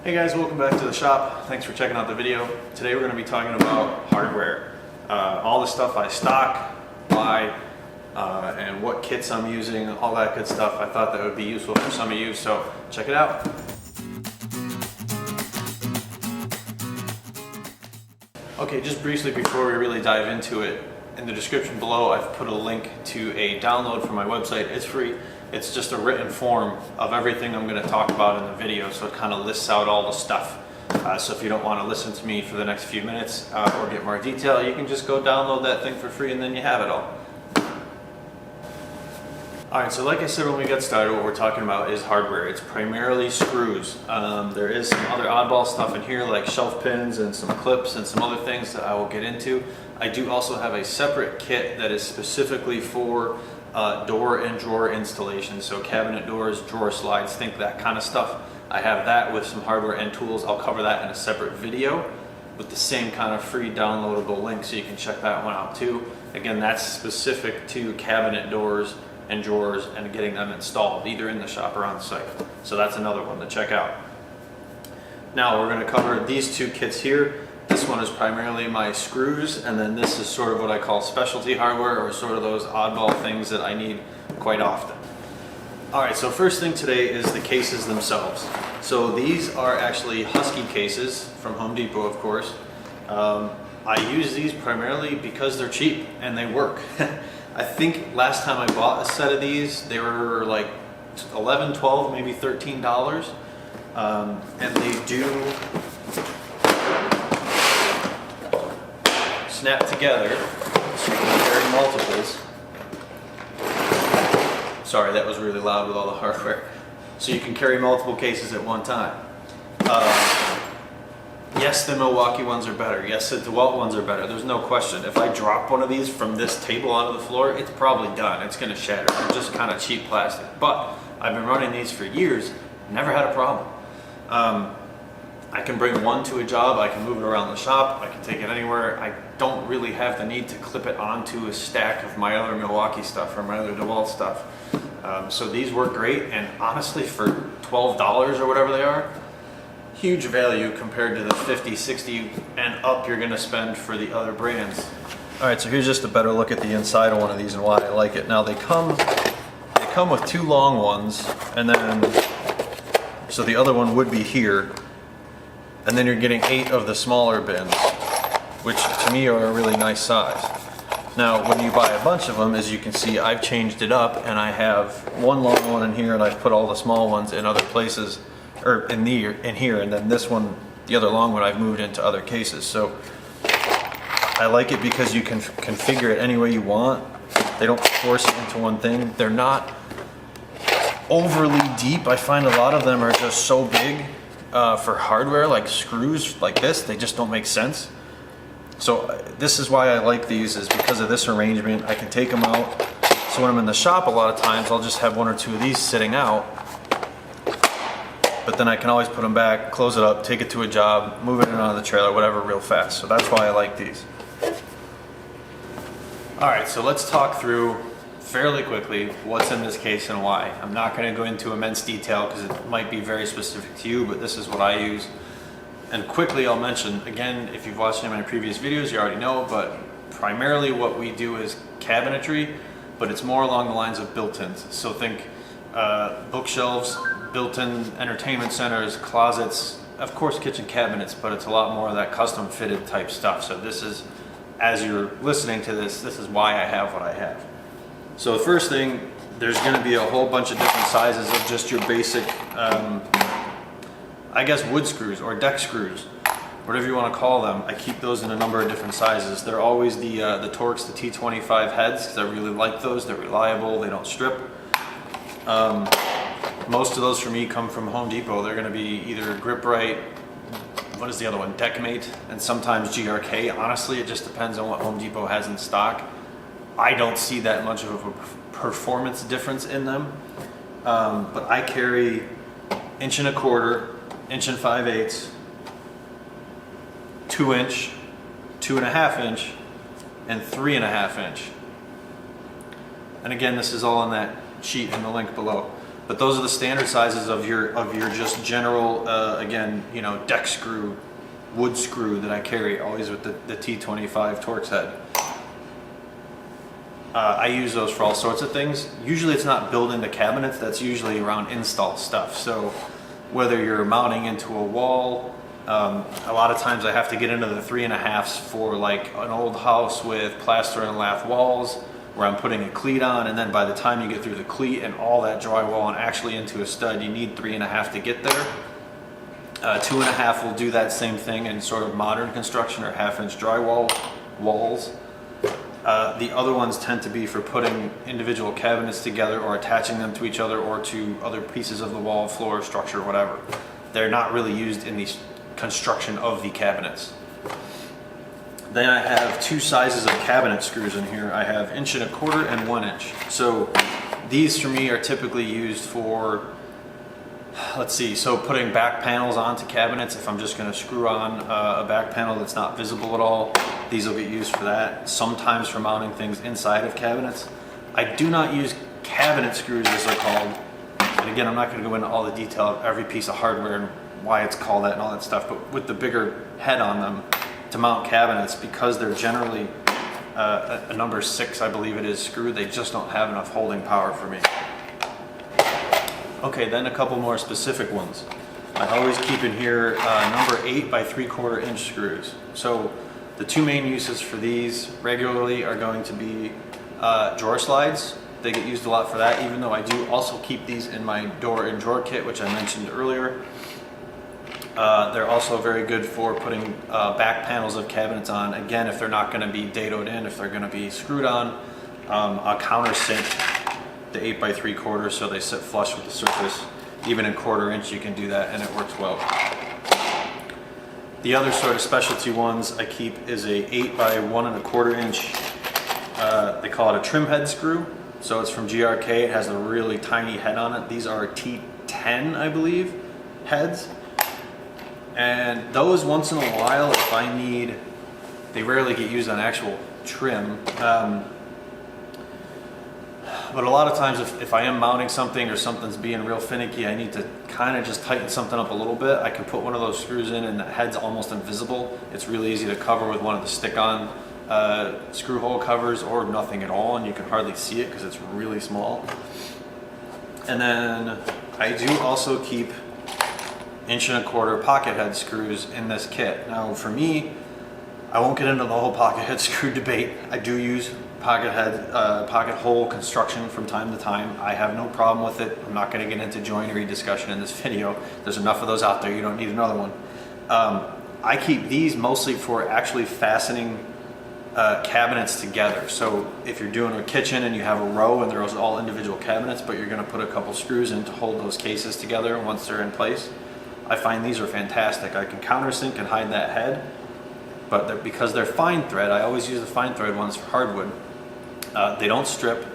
Hey guys, welcome back to the shop. Thanks for checking out the video. Today we're going to be talking about hardware. All the stuff I stock, buy, and what kits I'm using, all that good stuff. I thought that would be useful for some of you, so check it out. Okay, just briefly before we really dive into it, in the description below I've put a link to a download from my website. It's free. It's just a written form of everything I'm going to talk about in the video, so it kind of lists out all the stuff. So if you don't want to listen to me for the next few minutes or get more detail, you can just go download that thing for free and then you have it all. Alright, so like I said when we got started, what we're talking about is hardware. It's primarily screws. There is some other oddball stuff in here like shelf pins and some clips and some other things that I will get into. I do also have a separate kit that is specifically for door and drawer installation, so cabinet doors, drawer slides, think that kind of stuff. I have that with some hardware and tools. I'll cover that in a separate video with the same kind of free downloadable link, so you can check that one out too. Again, that's specific to cabinet doors and drawers and getting them installed either in the shop or on the site. So that's another one to check out. Now we're going to cover these two kits here. This one is primarily my screws, and then this is sort of what I call specialty hardware, or sort of those oddball things that I need quite often. Alright, so first thing today is the cases themselves. So these are actually Husky cases from Home Depot, of course. I use these primarily because they're cheap and they work. I think last time I bought a set of these, they were like $11, $12, maybe $13. And they do snap together, so you can carry multiples. Sorry, that was really loud with all the hardware. So you can carry multiple cases at one time. Yes, the Milwaukee ones are better. Yes, the DeWalt ones are better. There's no question. If I drop one of these from this table onto the floor, it's probably done. It's going to shatter. They're just kind of cheap plastic. But I've been running these for years, never had a problem. I can bring one to a job, I can move it around the shop, I can take it anywhere. I don't really have the need to clip it onto a stack of my other Milwaukee stuff or my other DeWalt stuff. So these work great, and honestly for $12 or whatever they are, huge value compared to the $50, $60 and up you're going to spend for the other brands. Alright, so here's just a better look at the inside of one of these and why I like it. Now they come with two long ones, and then so the other one would be here. And then you're getting 8 of the smaller bins, which to me are a really nice size. Now, when you buy a bunch of them, as you can see, I've changed it up, and I have one long one in here, and I've put all the small ones in other places, or in here, and then this one, the other long one, I've moved into other cases. So I like it because you can configure it any way you want. They don't force it into one thing. They're not overly deep. I find a lot of them are just so big. For hardware, like screws like this, they just don't make sense. So this is why I like these, is because of this arrangement. I can take them out. So when I'm in the shop, a lot of times I'll just have one or two of these sitting out, but then I can always put them back, close it up, take it to a job, move it in and out of the trailer, whatever, real fast. So that's why I like these. Alright, so let's talk through fairly quickly what's in this case and why. I'm not going to go into immense detail because it might be very specific to you, but this is what I use. And quickly I'll mention, again, if you've watched any of my previous videos, you already know, but primarily what we do is cabinetry, but it's more along the lines of built-ins. So think bookshelves, built-in entertainment centers, closets, of course kitchen cabinets, but it's a lot more of that custom fitted type stuff. So this is, as you're listening to this is why I have what I have. So the first thing, there's going to be a whole bunch of different sizes of just your basic, I guess, wood screws or deck screws, whatever you want to call them. I keep those in a number of different sizes. They're always the Torx, the T25 heads, because I really like those. They're reliable, they don't strip. Most of those for me come from Home Depot. They're going to be either Grip-Rite, what is the other one, Deckmate, and sometimes GRK. Honestly, it just depends on what Home Depot has in stock. I don't see that much of a performance difference in them, but I carry 1 1/4 inch, 1 5/8, 2 inch, 2.5 inch, and 3.5 inch. And again, this is all on that sheet in the link below. But those are the standard sizes of your just general, again, you know, deck screw, wood screw that I carry, always with the T25 Torx head. I use those for all sorts of things. Usually it's not built into cabinets, that's usually around install stuff. So whether you're mounting into a wall, a lot of times I have to get into the 3.5s for like an old house with plaster and lath walls where I'm putting a cleat on, and then by the time you get through the cleat and all that drywall and actually into a stud, you need 3.5 to get there. 2.5 will do that same thing in sort of modern construction or 1/2-inch drywall walls. The other ones tend to be for putting individual cabinets together or attaching them to each other or to other pieces of the wall, floor, structure, whatever. They're not really used in the construction of the cabinets. Then I have 2 sizes of cabinet screws in here. I have 1.25" and 1 inch. So these for me are typically used for, let's see, so putting back panels onto cabinets. If I'm just going to screw on a back panel that's not visible at all, these will get used for that. Sometimes for mounting things inside of cabinets. I do not use cabinet screws, as they're called. And again, I'm not going to go into all the detail of every piece of hardware and why it's called that and all that stuff, but with the bigger head on them to mount cabinets, because they're generally a number 6, I believe it is, screw, they just don't have enough holding power for me. Okay, then a couple more specific ones. I always keep in here number 8 by 3/4 inch screws. So the 2 main uses for these regularly are going to be drawer slides. They get used a lot for that, even though I do also keep these in my door and drawer kit, which I mentioned earlier. They're also very good for putting back panels of cabinets on. Again, if they're not going to be dadoed in, if they're going to be screwed on, I'll countersink the 8 by 3/4 so they sit flush with the surface. Even in 1/4 inch you can do that and it works well. The other sort of specialty ones I keep is a 8 by 1.25 inch, they call it a trim head screw. So it's from GRK, it has a really tiny head on it. These are T10, I believe, heads. And those once in a while, if I need, they rarely get used on actual trim. But a lot of times if I am mounting something or something's being real finicky, I need to kind of just tighten something up a little bit, I can put one of those screws in and the head's almost invisible. It's really easy to cover with one of the stick-on screw hole covers or nothing at all, and you can hardly see it because it's really small. And then I do also keep 1.25" pocket head screws in this kit. Now for me, I won't get into the whole pocket head screw debate. I do use pocket hole construction from time to time. I have no problem with it. I'm not going to get into joinery discussion in this video. There's enough of those out there. You don't need another one. I keep these mostly for actually fastening cabinets together. So if you're doing a kitchen and you have a row and there's all individual cabinets, but you're going to put a couple screws in to hold those cases together once they're in place, I find these are fantastic. I can countersink and hide that head, but because they're fine thread, I always use the fine thread ones for hardwood. They don't strip,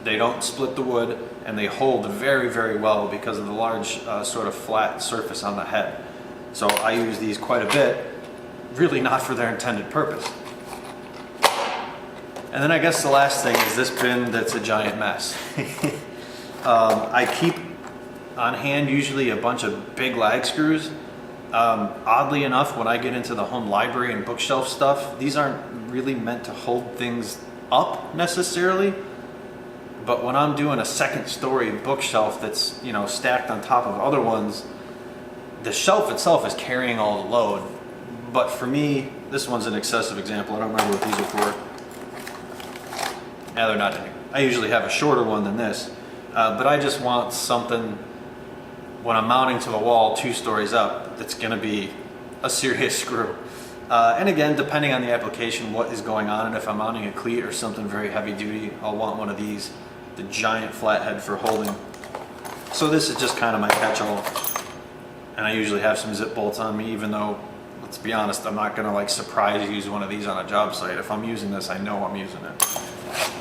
they don't split the wood, and they hold very, very well because of the large sort of flat surface on the head. So I use these quite a bit, really not for their intended purpose. And then I guess the last thing is this bin that's a giant mess. I keep on hand usually a bunch of big lag screws. Oddly enough, when I get into the home library and bookshelf stuff, these aren't really meant to hold things up necessarily, but when I'm doing a 2nd story bookshelf that's, you know, stacked on top of other ones, the shelf itself is carrying all the load. But for me, this one's an excessive example. I don't remember what these are for. Yeah, they're not any. I usually have a shorter one than this, but I just want something when I'm mounting to the wall 2 stories up that's going to be a serious screw. And again, depending on the application, what is going on, and if I'm mounting a cleat or something very heavy duty, I'll want one of these, the giant flathead for holding. So this is just kind of my catch-all. And I usually have some zip bolts on me, even though, let's be honest, I'm not going to like surprise use one of these on a job site. If I'm using this, I know I'm using it.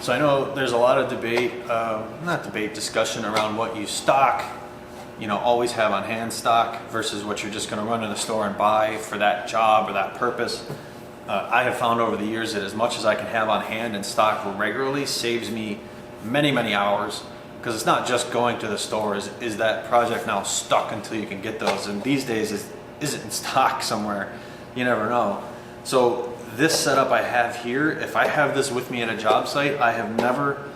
So I know there's a lot of debate, discussion around what you stock, you know, always have on hand stock versus what you're just going to run in the store and buy for that job or that purpose. I have found over the years that as much as I can have on hand and stock regularly saves me many, many hours because it's not just going to the store. Is that project now stuck until you can get those? And these days, is it in stock somewhere? You never know. So this setup I have here, if I have this with me at a job site, I have never,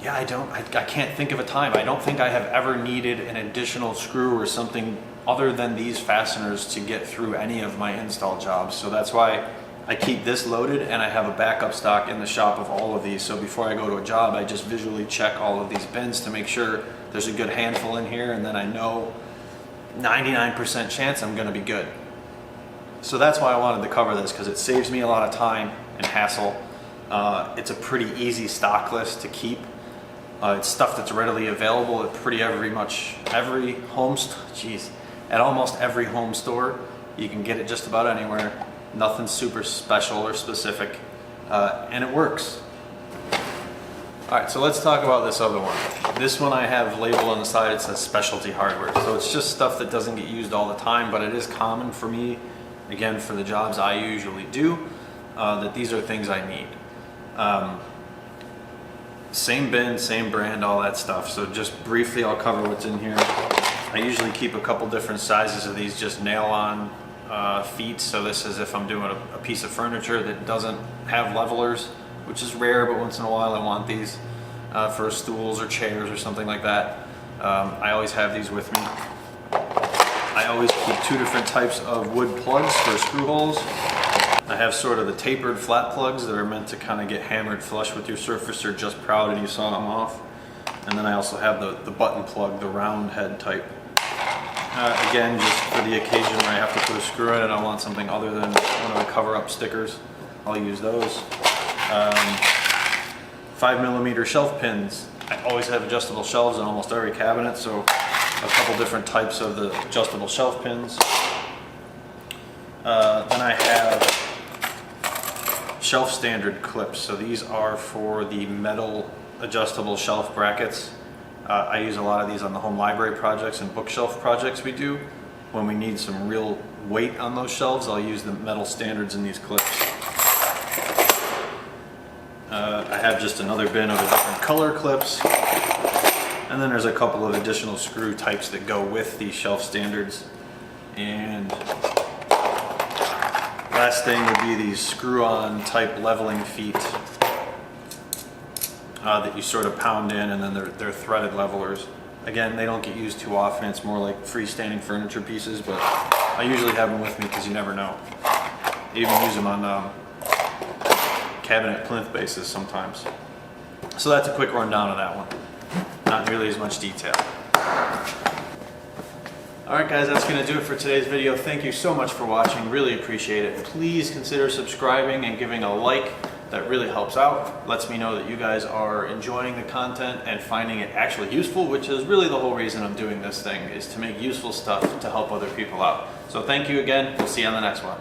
I can't think of a time. I don't think I have ever needed an additional screw or something other than these fasteners to get through any of my install jobs. So that's why I keep this loaded, and I have a backup stock in the shop of all of these. So before I go to a job, I just visually check all of these bins to make sure there's a good handful in here, and then I know 99% chance I'm gonna be good. So that's why I wanted to cover this, because it saves me a lot of time and hassle. It's a pretty easy stock list to keep. It's stuff that's readily available at at almost every home store. You can get it just about anywhere. Nothing super special or specific, and it works. All right, so let's talk about this other one. This one I have labeled on the side, it says specialty hardware. So it's just stuff that doesn't get used all the time, but it is common for me, again, for the jobs I usually do, that these are things I need. Same bin, same brand, all that stuff. So just briefly, I'll cover what's in here. I usually keep a couple different sizes of these just nail-on feet. So this is if I'm doing a piece of furniture that doesn't have levelers, which is rare, but once in a while I want these for stools or chairs or something like that. I always have these with me. I always keep two different types of wood plugs for screw holes. I have sort of the tapered flat plugs that are meant to kind of get hammered flush with your surface or just proud and you saw them off. And then I also have the button plug, the round head type. Again, just for the occasion where I have to put a screw in and I want something other than one of the cover-up stickers, I'll use those. 5mm shelf pins. I always have adjustable shelves in almost every cabinet, so a couple different types of the adjustable shelf pins. Then I have shelf standard clips. So these are for the metal adjustable shelf brackets. I use a lot of these on the home library projects and bookshelf projects we do. When we need some real weight on those shelves, I'll use the metal standards in these clips. I have just another bin of a different color clips. And then there's a couple of additional screw types that go with these shelf standards. And last thing would be these screw-on type leveling feet that you sort of pound in, and then they're threaded levelers. Again, they don't get used too often. It's more like freestanding furniture pieces, but I usually have them with me because you never know. I even use them on cabinet plinth bases sometimes. So that's a quick rundown of that one. Not nearly as much detail. Alright guys, that's going to do it for today's video. Thank you so much for watching. Really appreciate it. Please consider subscribing and giving a like. That really helps out. Lets me know that you guys are enjoying the content and finding it actually useful, which is really the whole reason I'm doing this thing, is to make useful stuff to help other people out. So thank you again. We'll see you on the next one.